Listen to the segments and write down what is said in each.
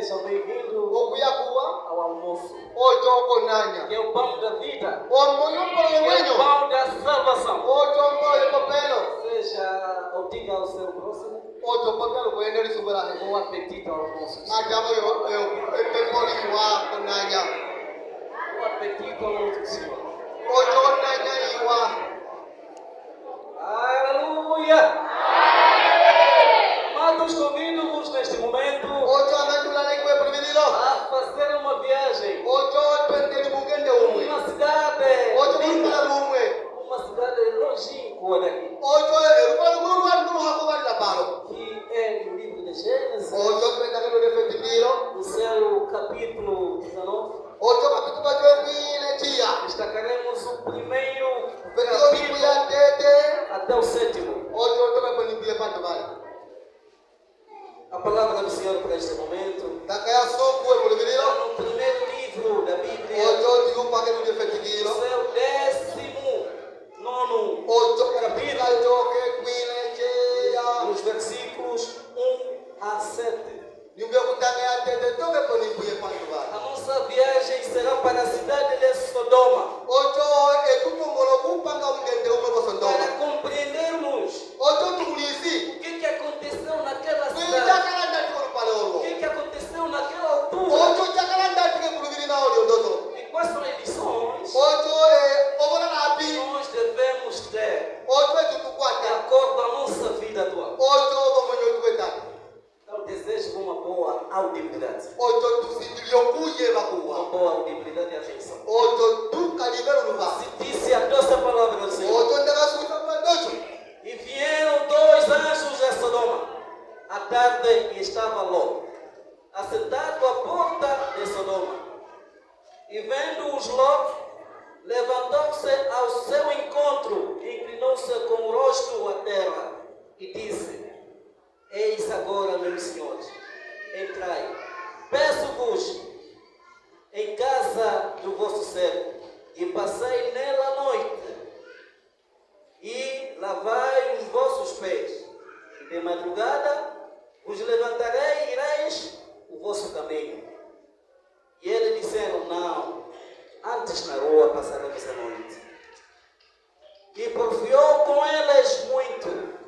sejam bem-vindos okuyakuwa ao almoço, otoko nanya que é o pão da vida, omuyumbolo que é o wenyo pão da salvação. otombolo kopelo Seja, ou diga ao seu próximo, otopopelo kwende lisubulahe bom apetite ao almoço. ajamo yo epepoli wa konanya Bom apetite ao almoço. oto nanya iwa Aleluia! Amados, convido-vos neste momento oto amatulana ikwe privililo a fazer uma viagem. oto twende libugende umwe Uma cidade oto linda, kulula lumwe uma cidade longínqua daqui, oto erukolo ngurwa nduru hakubalila palo que é no livro de Gênesis, oto twenda kendo lefetimilo no seu capítulo 19. oto kapituba jokwile tia Destacaremos o primeiro Vekilo capítulo ya tete até o 7º. oto tomeponibie panto bala A palavra do Senhor para este momento takaya sokwe mulibililo está no primeiro livro da Bíblia, oto tilupa kendo no lefetimilo seu 19º oto kapituba joke kwile tia nos versículos 1 a 7. Nyumbe kutangaya tete tomeponibie panto bala A nossa viagem será para a cidade de Sodoma, oto ekutongolo kupanga undende umwe para bosondoma compreendermos oto tukulisi o que aconteceu naquela cidade, kuitakala ndatikolo pale o olwo que aconteceu naquela altura oto takala ndatike kulubili na olyo ndoto e quais são as lições oto obona napi que nós devemos ter oto de etutukwata acordo com a nossa vida atual. oto bomonyo tuwetatu Então desejo uma boa audibilidade. oto tusindiliokuye bakuwa Uma boa audibilidade e atenção. oto tukalibelo luba Se disse a doce palavra do Senhor. oto ndakasuka mwandocho E vieram dois anjos a Sodoma. À tarde estava Ló, assentado à porta de Sodoma. E vendo-os Ló, levantou-se ao seu encontro, inclinou-se com o rosto à terra e disse: Eis agora, meus senhores, entrai, peço-vos em casa do vosso servo, e passei nela a noite, e lavai os vossos pés, e de madrugada vos levantarei e ireis o vosso caminho. E eles disseram: Não, antes na rua passaremos a noite. E porfiou com eles muito,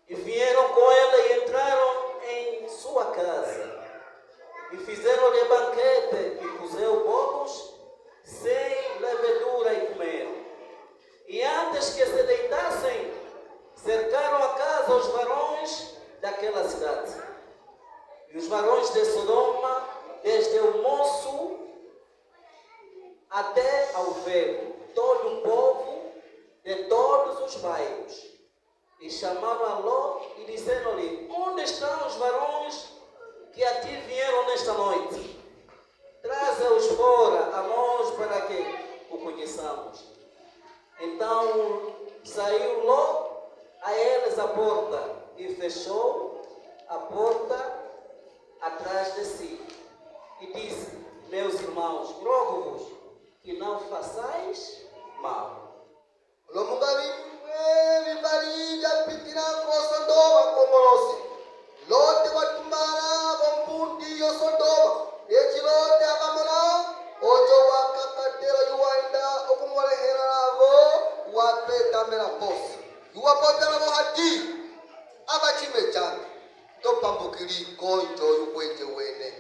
e vieram com ela e entraram em sua casa, e fizeram-lhe banquete, e cozeu bolos sem levedura e comeram. E antes que se deitassem, cercaram a casa os varões daquela cidade. E os varões de Sodoma, desde o moço até ao velho, todo o povo de todos os bairros, e chamavam Ló e disseram-lhe: Onde estão os varões que a ti vieram nesta noite? Traze-os fora a nós para que o conheçamos. Então saiu Ló a eles à porta e fechou a porta atrás de si. E disse: Meus irmãos, rogo-vos que não façais mal. lomungavi vibalija pitira kosondoma komolosi lote watumara bompundi yo Sodoma echilote akamona ocho wakakatela yuwanda okumwalehera navo wapetamela posi yuwapotela vo hati abachime chana topambukili konjo yukwenje wene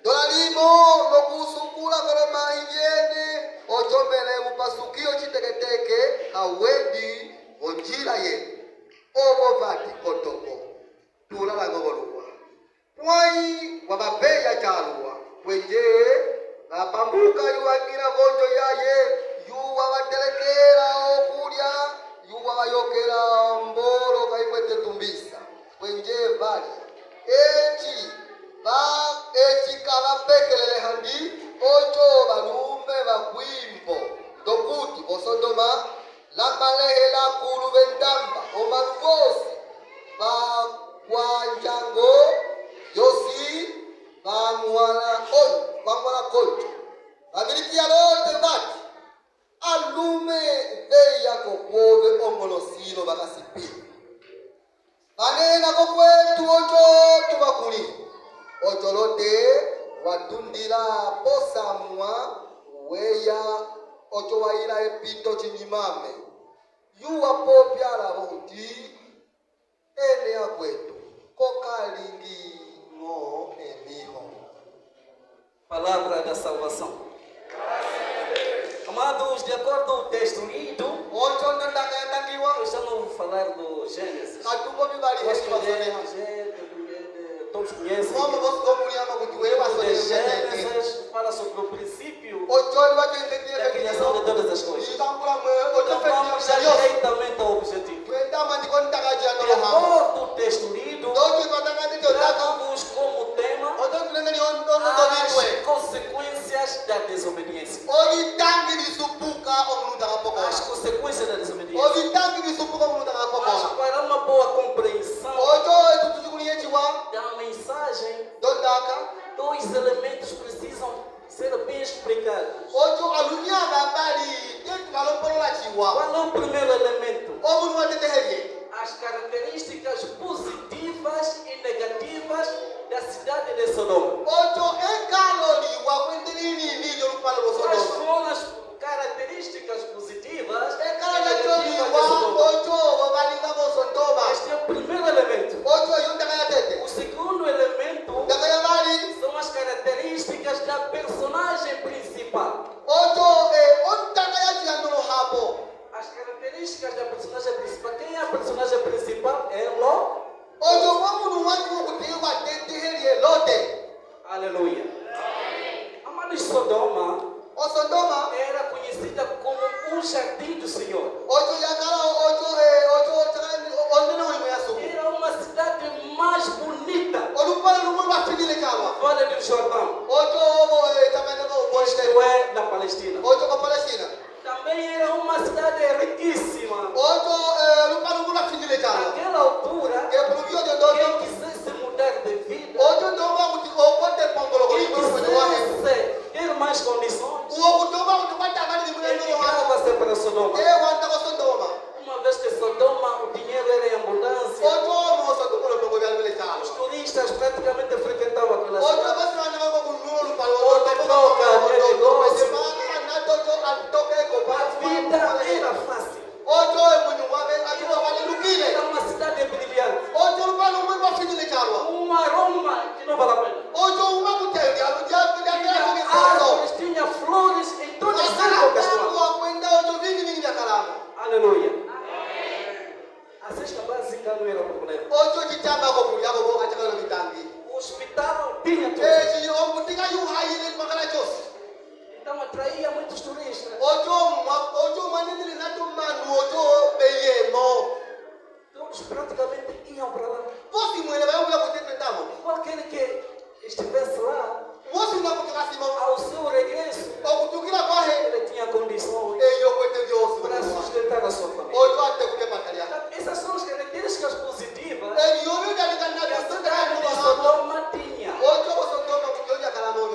ndola limo lokusukula koloma ivyene ochomele upasukio chiteketeke hawendi onjila yene obo vati kotoko tulalanga voluwa mwai wabapeya chaluwa kwenje vapambuka yuwagira vonjo yaye yuwa vatelekera okulya yuwa vayokera mbolo kaikwete tumbisa kwenje vali eti ekikavapekelele handi ocho valume vakwimbo ndokuti vosodoma lamalehe lakulu vendamba omaluvosi vakwanjango yosi vamwala konjo vavilikiya lote vati alume veyako kwove ongolosilo vakasipila vanena kokwetu ocho tuvakuli ocholote atundira posamwa weya ocho waira epito chinyimame yuwa popyala bondi ene akwetu kokalingi ngo emiho. Palavra da salvação. Amados, de acordo com o texto lido, Ocho ndondaka yatangiwa eu já não vou falar do Gênesis. atuko bibali Acho hesi basone. que todos conhecem. Mama bosko muliama kuti wewe O basone. de Gênesis fala sobre o princípio Ocho wacho entetie da criação de todas as coisas. ibangula mwe ocho Então vamos já fetiyo. diretamente ao objetivo. Kwenda mandiko ndakaja De no mama. acordo com o texto lido, Docho twatanga ndito ndaka. trago-vos como tema Ocho tulengeni ono as dobitwe. consequências da desobediência. Obitangi lisupuka omuntu As akapokora. consequências da desobediência. Obitangi lisupuka omuntu Mas akapokora. para uma boa compreensão Ocho tutukuliye chiwa da mensagem, dondaka. dois elementos precisam ser bem explicados. Ocho alunyanga bali tetu balompolola chiwa. Qual é o primeiro elemento? Omuntu wateteherie. As características positivas e negativas da cidade de Sodoma. Ocho ekalo liwa kwendelini lijo lupalo Quais losodoma. foram as características positivas e Ekalo negativas de liwa Sodoma? ocho wabalinga bosodoma. Este é o primeiro elemento. Ocho yondaka yatete. O segundo elemento Ndaka yabali. são as características da personagem principal. Ocho ontaka yachiandolo hapo. As características da personagem principal. Quem é a personagem principal? É Ló. Ocho wamuntu wangu kutiwa teteherie lote. Aleluia. Amados, Sodoma Osodoma. era conhecida como o jardim do Senhor. Ocho yakala ocho takani onena wimwe yasuku. Era uma cidade mais bonita. Olupalo lumwe bafidile kawa. Vale do Jordão. Ocho tamene bo Isto boiste. é na Palestina. Ocho ko Palestina. Também era uma cidade riquíssima. Ocho lupalo lumwe bafidile kawa. Naquela altura, Ke pluvio de dodo. quem quisesse mudar de vida, Ocho ndoma kuti okote pongolo ko quem ibulu kwenye wahe. quisesse ter mais condições, Uo kutoma kuti kwatanga ndi mwe ndo wa. emigrava-se para Sodoma. Wanda ko Sodoma. Uma vez que Sodoma, o dinheiro era em abundância, Ocho mo Sodoma lo bongo byalwe os talo. turistas praticamente frequentavam aquela Ocho cidade. basi wana ko kunulo lupalo. A vida era fácil. Ocho munyu wabe atuwa wale lukile. Era uma cidade brilhante. Ocho lupalo lumwe bafidile kalwa. Um aroma que não vale a pena. Ocho uma kutendi aludia Tinha árvores, tinha flores em todas as épocas do ano. Aleluia. A cesta básica não era o problema. O hospital tinha tudo. Então atraía muitos turistas. Todos praticamente iam para lá. Qualquer que estivesse lá, ao seu regresso, ele tinha condições para sustentar a sua família. Então, essas são as características positivas que a cidade de Sodoma tinha.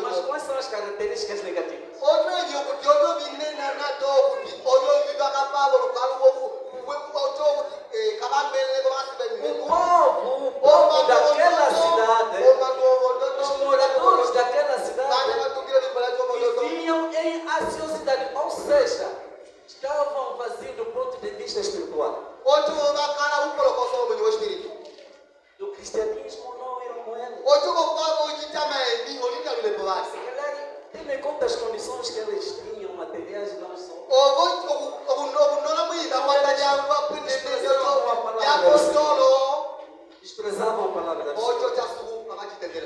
Mas quais são as características negativas? O povo daquela cidade, os moradores daquela cidade, viviam em ansiosidade, ou seja, estavam vazios do ponto de vista espiritual. Do cristianismo não eram com ele. Se calhar, tendo em conta as condições que eles tinham, materiais não só. Desprezavam a palavra de Deus.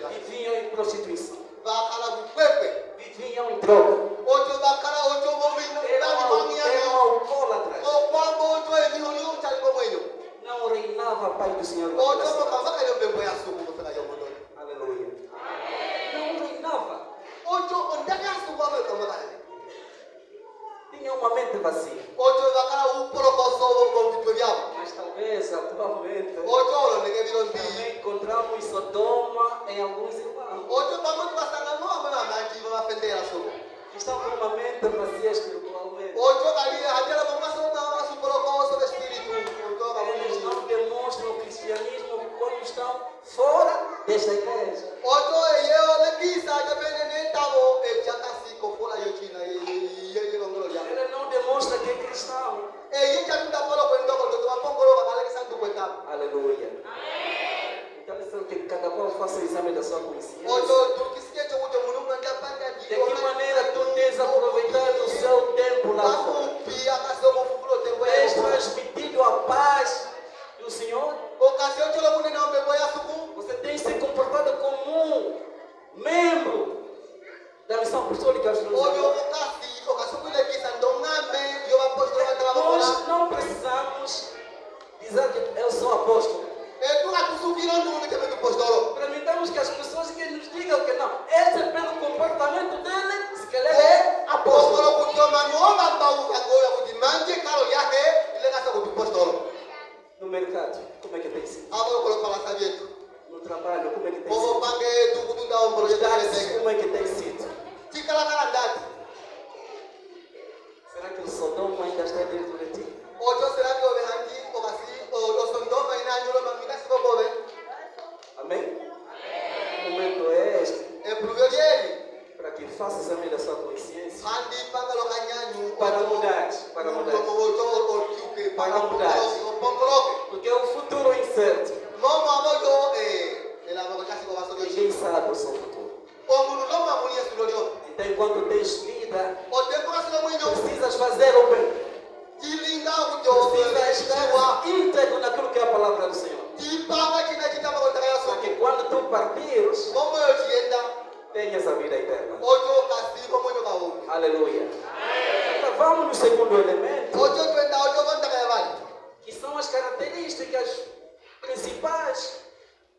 Viviam em prostituição. Viviam em droga. Eram alcoólatras. Não reinava a paz do Senhor. Aleluia. Não reinava. Tinha uma mente vazia. Mas talvez atualmente também encontramos Sodoma em alguns irmãos que estão com uma mente vazia espiritualmente. Eles não demonstram o cristianismo quando estão fora desta igreja. ekisa jabene netabo echakasi kofola yochina ye ngolo ya Ele não demonstra que é cristão. e chakunda polo kwendo ko to mapongolo bakala kisantu kwetabo Aleluia. Então, isso é que cada qual faça o exame da sua consciência. oto tukisikie chokuto mungu ndapanga De que maneira tu tens aproveitado o seu tempo lá fora? pia kasomo fukulo tembo Tens transmitido a paz do Senhor? ocasión cholo mune na ombe boya suku Você tem se comportado como um membro da missão apostólica de oyo Jerusalém? okasi okasukule kisa ndongame yo apostolo bataba Nós não precisamos dizer que eu sou apóstolo. tu atusukiro ndume tebe tu postolo Permitamos que as pessoas que nos digam que não. Esse é pelo comportamento dele, se ele é apóstolo. apostolo kutio manuoma mbau kagoya kutimanje karo yake ile kasa kutu postolo No mercado, como é que tem sido? abo kolo pala sabietu No trabalho, como é que tem bobo sido? pange tu kutunda Nos ombro táxis, yete como é que tem sido? tikala kala ndati Será que o Sodoma ainda está dentro de ti? ojo será que obe hanji okasi o sondoma ina nyulo mamika siko bobe Amém? O momento é este, e pluvio yeli para que faça exame da sua consciência. handi pangalo kanyanyu Para mudar, para mudar. para mudar pongoloke Porque o futuro é incerto. momo amoyo ela bakasi ko baso Ninguém sabe o seu futuro. omuntu loma muli esulolyo Então, enquanto tens vida, o tempo asilo mwinyo precisas fazer o bem. tilinga Precisas kujo estar íntegro naquilo que é a palavra do Senhor. tipanga china chitama ko tagaya Para so que quando tu partires, momo yo chienda tenhas a vida eterna. ojo kasi momo yo kawo Aleluia. Então, vamos no segundo elemento, ojo twenda ojo konta kaya bali que são as características principais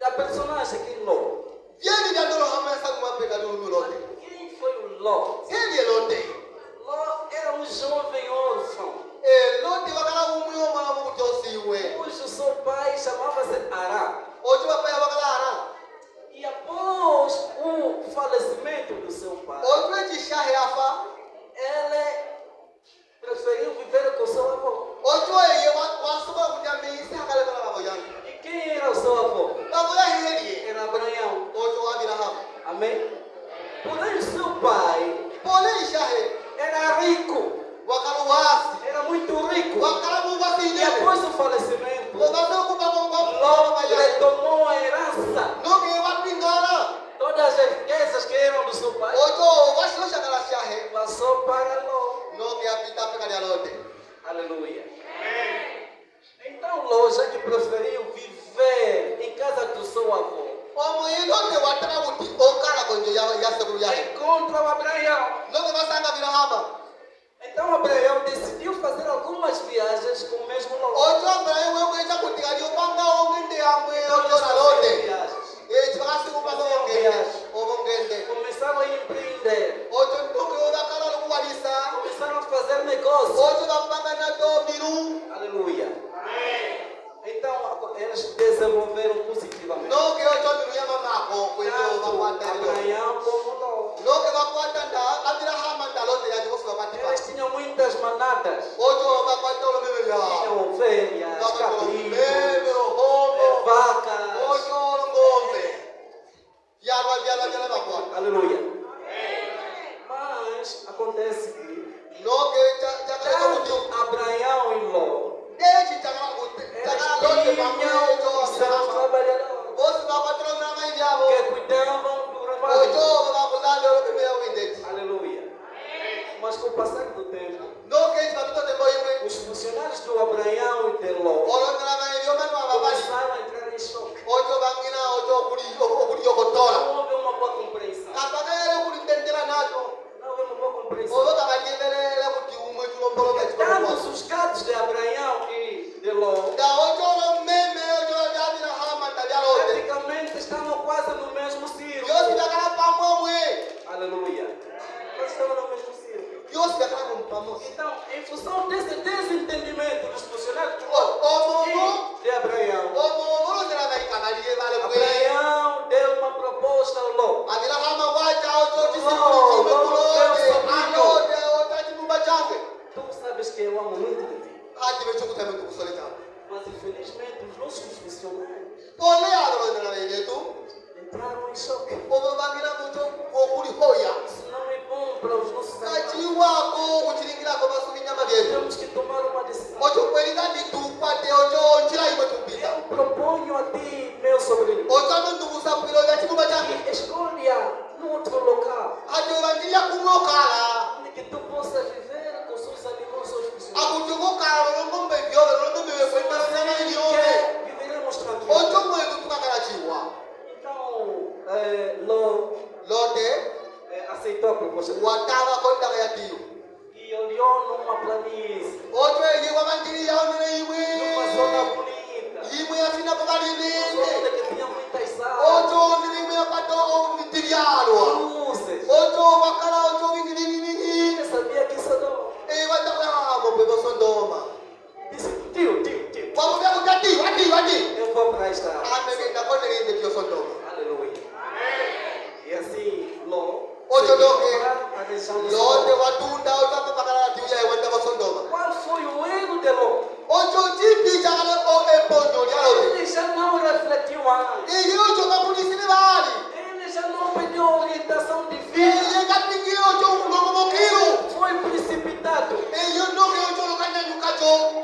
da personagem que Ló. yeli dandolo hamasa kumapeka lulu lote Quem foi o Ló? yeli lote Ló era um jovem órfão, lote wakala umuyo mala mu kutosiwe cujo seu pai chamava-se Ará. ojo bapaya wakala ara E após o falecimento do seu pai, ojo chishahe afa ele preferiu viver com seu avô. ojo ye wasuba kujami sakale kala boyan E quem era o seu avô? baboya heli Era Abraão. ojo Abraham Amém? Porém, seu pai pole ishahe era rico, wakala wasi era muito rico. wakala mu wasi E ne após o falecimento, obaso kuba Ló retomou a herança, noge wapingana todas as riquezas que eram do seu pai, ojo washo shakala shahe passou para Ló. noge apita peka dia lote Aleluia. Então Ló, já que preferiu viver em casa do seu avô, omo ilote wataka kuti okala konjo ya sekuru yahe encontra o Abraão. noge basanga Abraham Então Abraão decidiu fazer algumas viagens com o mesmo Ló. ojo Abraham wewe ita kuti kali opanga ongende amwe Então, ojo eles na faziam lote viagens. chibakasi kupanga ongende Começaram a empreender. ojo ndoke obakala lokuwalisa Começaram a fazer negócios. ojo bapanga nato miru Aleluia. Então eles desenvolveram positivamente. noge ojo miru ya mamako kwejo Tanto bakwata Abraão como Ló. noge bakwata nda Abraham nda lote ya jikosi bakwata Eles tinham muitas manadas. ojo bakwata lo meme ya Tinham ovelhas, cabritos, meme homo vacas. ojo ngombe yala bakwata Aleluia. Mas acontece que noge chakala kuti tanto Abraão e Ló eji chakala kuti eles chakala lote tinham bakwata os seus trabalhadores bosi bakwata lo meme yabo que cuidavam do rebanho. ojo bakulala lo meme ya windeti Aleluia. Mas com o passar do tempo, noge chakala tembo imwe os funcionários do Abraão e de Ló olongela meme yo meme babali começaram a entrar em choque. ojo bangina ojo kuli yokotora Não houve uma boa compreensão. kapakele kuli ndendela nato Não houve uma boa compreensão. ozo kabajemelele kuti umwe tulomboloka Tanto os gatos de Abraão e de Ló da ojo lo meme ojo yabira hama ndabalote praticamente estavam quase no mesmo círculo. yosi dakala pamwe Aleluia. Eles estavam no mesmo círculo. yosi dakala mpamo Então, em função desse desentendimento dos funcionários de Ló omo e de Abraão, omo ndela baikanalie vale kwe Abraão deu uma proposta ao Ló. abira hama wacha ojo tisikuli Oh, kulote oh, alote otachi mumba chake Tu sabes que eu amo muito de ti. hati bechukuta mtu kusole chake Mas infelizmente os nossos funcionários pole alo ndela yetu entraram em choque. obabangira mucho okuli hoya Isso não é bom para os nossos animais. kachiwako kuchilingirako masubi nyama byetu Temos que tomar uma decisão. ocho kwelingandi tukwate ocho njira imwe tupita Eu proponho a ti, meu sobrinho, ocho anondukusapwilo ya chikuma change que escolha num outro local, ati obanjira kumokala onde que tu possas viver com seus animais, seus bichos. akuchokokala lolongombe vyove lolondombewe kwetasinana iliyove Viveremos tranquilos. ocho mwetu tukakalachiwa Então, lote aceitou a proposta watava kondaka ya tiyo e olhou numa planície, ocho eye wabanjiri yaonene numa zona imwe bonita, imwe yafina uma zona pakalinene que tinha muitas árvores, ocho vili imwe yapato vitivyalwa luzes. ocho wakala ocho vingi vingi vingi Você sabia que Sodoma watakwamo pevosondoma disse: tio, wamuvya kuti ati eu vou para esta árvore. amekenda konelinde vyosondoma Aleluia. E assim, Ló, Ocho doke. a região de lote Sodoma. watunda ocho pakala tiuya wenda vasondoma Qual foi o erro de Ló? ocho chipi chakale o eponyo lyalote Ele já não refletiu antes. iye ocho kapulisile bali Ele já não pediu orientação divina. iye kapingile ocho ulongomokilo Foi precipitado. iye noke ocho lokanyanyukacho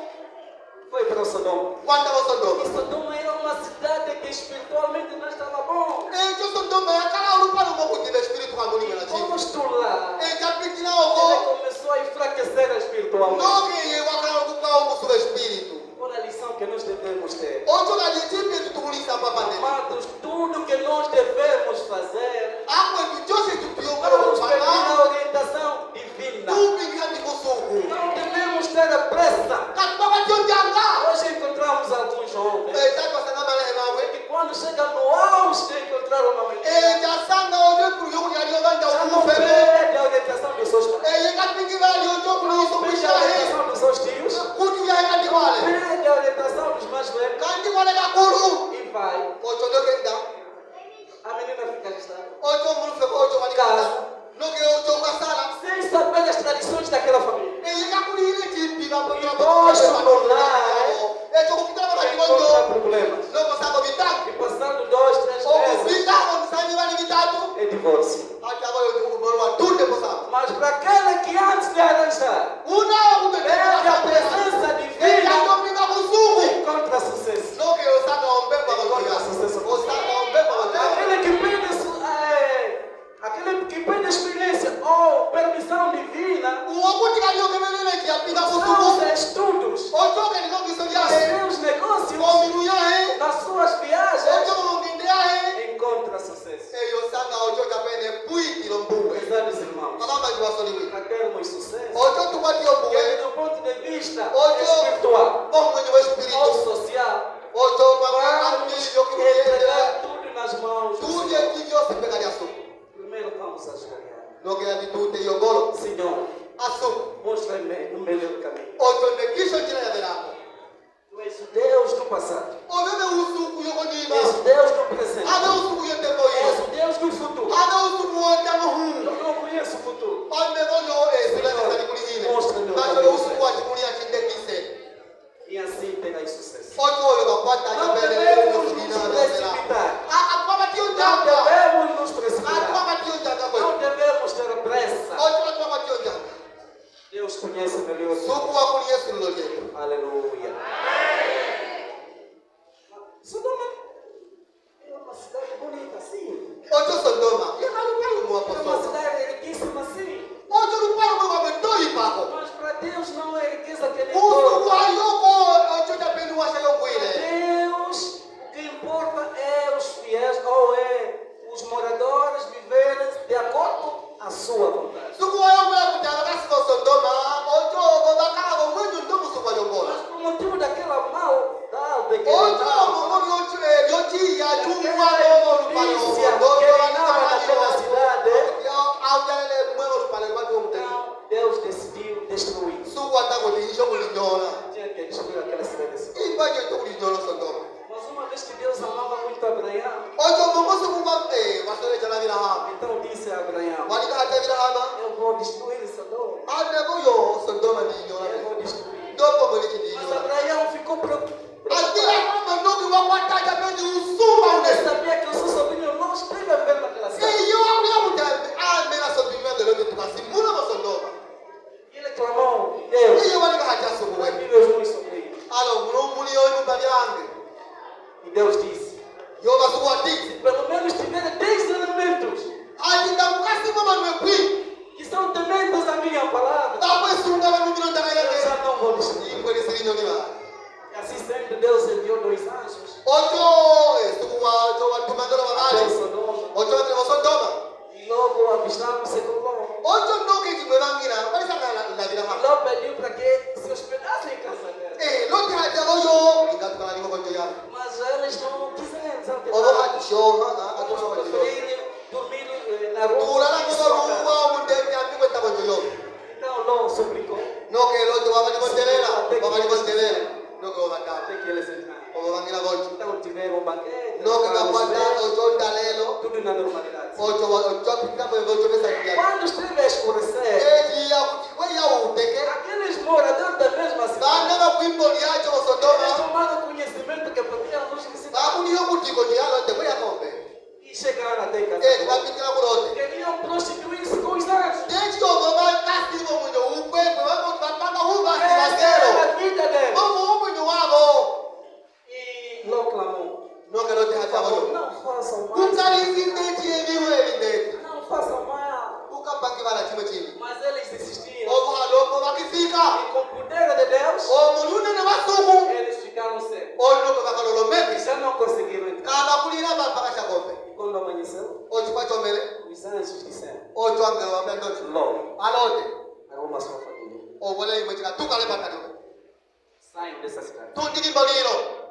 Foi para Sodoma. wanda E vasondoma Sodoma era uma cidade que espiritualmente não estava bom. echo sondoma yakala olupalumo kutile espiritu kamulimela chipi Como estou lá, echapingila ele oko começou a enfraquecer espiritualmente. noke iye wakala okupa omusula espiritu Olha a lição que nós devemos ter. ocho kali chipi tutulisa papane Amados, tudo que nós devemos fazer, akwetu chose tutuyongala vamos pedir olupana a orientação divina. tupingira ndikusuku Não devemos ter pressa. katupakatyonjanga Hoje encontramos alguns jovens tatwasanga malaye babwe que quando chegam no auge de encontrar uma mulher, ekyasanga olyekulu yokulyaliyobanja já não okumufebe pede a orientação dos seus pais, eyekapingira lyokyokuluyisa não pede a okushahe orientação dos seus tios, kuti byayekandikwale pede a orientação dos mais velhos kandikwale kakulu e vai. ocho ndokenda A menina fica distraída. ocho mulufeko ocho walikala noke ocho kwasala Sem saber as tradições daquela família. eyekakulile chipi ekyo kupitala Encontra bakatikonjo problemas. nokosango bitangu E passando 2, 3 meses, okupitako musanyi bali bitatu é divórcio. ati abayokubolwa tunde kosango Mas para aquele que antes de arranjar, unawo pede a presença divina, ekatopinga kusuku encontra sucesso. noke osanga ombemba baloya osanga ombemba baloya Aquele que pede experiência ou permissão divina, uwokuti kaliyokebelele kiyapinga kusuku seus estudos, ochoke ndinogiso nos lyahe seus negócios, omilu yahe nas suas viagens, ocho munginde yahe encontra sucesso. eyo osanga ocho chapene puikilo mbuwe Meus irmãos, akamba jiwasoliwi para termos sucesso, ocho tukwatiyo que mbuwe do ponto de vista ocho espiritual omwenyi ou wespiritu social, ocho vamos pamamiliyokiuyendera entregar tudo nas mãos do tuje Senhor. kivyose mpeka lyasuku Primeiro vamos ajoelhar. noke yatitute yogolo Senhor, asuku mostra-me o melhor caminho. ocho ndekisho njira yaverako Tu és o Deus do passado. oveve usuku yokonima És o Deus do presente. ave usuku És yotemboyo o Deus do futuro. ave usuku wondamuhu Eu não conheço o futuro. pamevoyo esilemesani kulihile kasole usuku wachikulia chindekise E assim terás sucesso. ocho oyo kakwata Não devemos nos precipitar. akapapatiyo Não njanga devemos nos precipitar. akapapatiyo njanga kwe Não devemos ter pressa. ocho akapapatiyo njanga Deus conhece melhor. suku wakuli yesu lilo lyetu Aleluia. Sodoma é uma cidade bonita, sim. ocho sodoma yakalupalumu É uma waposoma cidade riquíssima, sim. ocho lupalumu wametoyi pako Mas para Deus não é riqueza que Ele usuku importa. wayoko ocho chapeni washa Para yongwile Deus, o que importa é os fiéis ou é os moradores viverem de acordo à sua vontade. suku wayongwila kutanga kasiko sodoma ocho obakalago mwenyu ndomusuku wayongola Mas por motivo daquela maldade que ocho reinava, momoni lyochiya chumwa polícia que reinava naquela cidade, aujalele mwewo lupale lwatonguteki então Deus decidiu destruir. suku atakoti isho kulinyola Tinha que destruir aquela cidade. imbaje to kulinyola sodoma Mas uma vez que Deus amava muito Abraão, ocho momosuku wasolechala vilahama então disse a Abraão: walikahata vilahama eu vou destruir Sodoma. anevoyo sodoma Eu ndinyola vou destruir. ndopo mweliki Mas ndinyola Abraão ficou preocupado. atila kama ndoki wakwataja pendi usuma Ele une sabia que o seu sobrinho não lino ni ba. E assim sendo, Deus enviou 2 anjos Ocho estuwa ocho watu mandoro até bagale. Sodoma. Ocho watu wa Sodoma. E logo avistaram-se com Ló. Ocho ndo ke kimwebangira. Bali sana la vida E ma. Ló pediu para que se hospedassem em casa dela. Lote haja oyo. Ingatu kana liko konjo ya. Mas eles não quiseram, sabe? Obo hatisho ha Alguns atono konjo. preferiram dormir na rua. Turala em ko sua casa. ruwa munde ya mi ta konjo yo. Então Ló suplicou No ke lote wa bali kontelela. Wa bali kontelela. No ko bata. até que eles entraram. Obo bangira ocho. Então tiveram um banquete. No ke tocaram os kapata pés, ocho ndalelo. tudo na normalidade. Ocho pita mo ocho pesa kia. Quando esteve a escurecer, Ya kuti ya uteke. aqueles moradores da mesma cidade, Bana ba kwimbo liacho eles Sodoma. tomaram conhecimento que podia luz que se dá Babu niyo kuti ko dialo te ya kombe. e chegaram até casa. Kapitira kurote. Queriam prostituir-se com os anjos. Deji ogoba kasi mo munyo ukwe kwa ko tata huba Essa sibasero. era a vida deles. Omo munyo wabo. E Ló clamou: No ke lote por haja favor, oyo. não façam mal. Kukali sindeti ebiwe ebinde. Não façam mal. Ukapangi bala chimo chini. Mas eles insistiam. Obo aloko bakifika. E com o poder de Deus, Omulune ne basuku. eles ficaram cegos. Ono ko bakalolo E meki. já não conseguiram entrar. Kala kulira ba pakasha kombe. E quando amanheceu, Ocho pa chomele. os anjos disseram: Ocho angelo wa bendo. Ló, Alote. arruma sua família. Obole imechika tukale patano. Saiam dessa cidade. Tundiki boliro.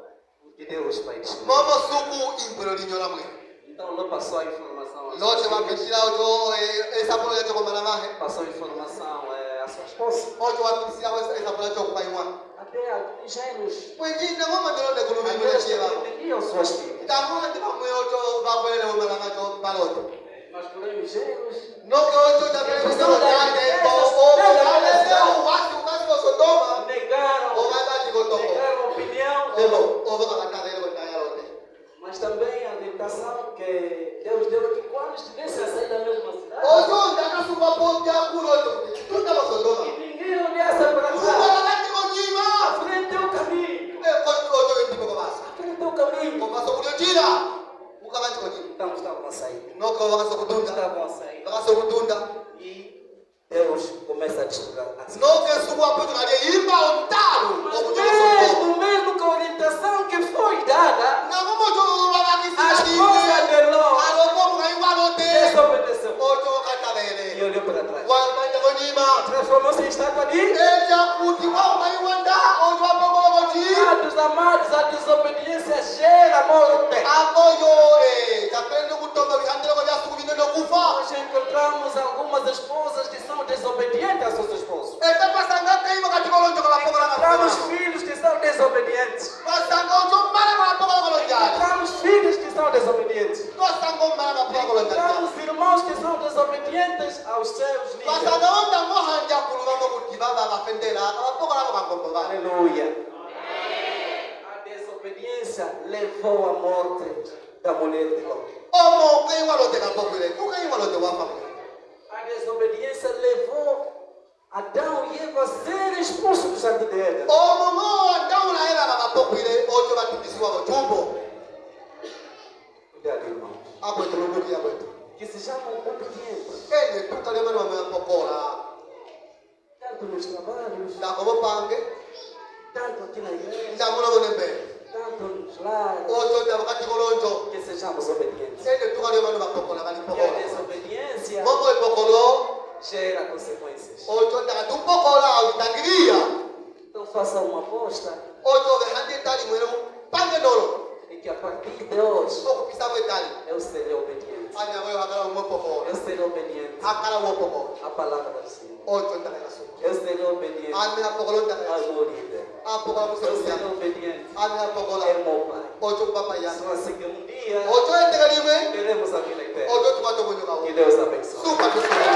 Que Deus vai destruir. Momo suku imbolo linyola mwe. Então Ló passou a informação. às Lote suas wa filhas, pitira ocho esa polo ya choko malamahe. passou a informação à sua esposa. Ocho wa pitira esa polo ya choko paimwa. Até alguns gênios. Wengine ngoma ndilo ne kulumi mwe Aqueles que chieba. entendiam suas filhas. Tamuna ndi pamwe ocho ba kwele ne malama cho balote. Mas porém os gênios No ke ocho ta pele ne tate o kale se o watu kasi wa Sodoma. negaram, O ba ba tiko toko. negaram a opinião de Ló. O ba ka ta ele ko ta yalote. Mas também a orientação que Deus deu que quando estivessem a sair da mesma cidade, Ocho ndaka suba po ya kuroto. Tuta wa Sodoma. que ninguém olhasse para Uba trás. la tiko nyima. À frente é o caminho. Ocho ndiko ko basa. À frente é o caminho. Komaso kuliojira ukabanji kojira Então estavam a sair. noko wakaso kutunda Estavam a sair. wakaso kutunda E Deus começa a destruir. noke suku aputu kali imba ontaru Mas okujoka sopo mesmo com a orientação que foi dada, na momo jo a babakisi esposa de Ló alomo ngai walote desobedeceu ojo e katabele olhou para trás. wabanja konyima Transformou-se em estátua de eja kuti wa ngai wanda ojo apogo koji amados, amados, a desobediência gera morte. akoyo tapendo kutomba bihandelo kwa suku bineno kufa Hoje encontramos algumas esposas que são desobedientes aos seus esposos. etapasanga kai makati kolonjo kala pokola Encontramos ngapama filhos que são desobedientes. pasanga ojo mara kala pokola kolonjali Encontramos filhos que são desobedientes. pasanga mara kala pokola kolonjali Encontramos irmãos que são desobedientes aos seus líderes. pasanga onda mohanja kuluvamo kuti baba bafendela kala pokola kokangombo bale Aleluia. A desobediência levou à morte da mulher de Ló. omo kai walote kapokwile ukai walote wafamwe A desobediência levou Adão e Eva a serem expulsos do jardim de Éden. omo mo ndaula ela bakapokwile ojo batundisiwa botumbo Cuidado, irmão. apo tulumuki apo Que sejamos obedientes. ene tukale mano wamepokola Tanto nos trabalhos, ndakobo pange tanto aqui na igreja, ndamulo bonembe tanto nos lares. ojo tabakati kolonjo Que sejamos obedientes. ene tukale mano bapokola bali E a pokola desobediência momo epokolo gera consequências. ojo ndakatupokola utangilia Então faça uma aposta ojo behandi tali mwenu pange nolo e que a partir de hoje okupisa bwetali eu serei obediente. ani amoyo hakala umopokolo Eu serei obediente akala wopokolo à palavra do Senhor. ojo ndakalaso Eu serei obediente ami apokolo ao ndakalaso meu líder. apokola Eu musemuya serei obediente ami apokola ao meu pai. ojo papa ya Só assim que um dia ojo entegalimwe teremos a vida eterna. ojo tumato bonyo kawo Que Deus abençoe. suka tusuka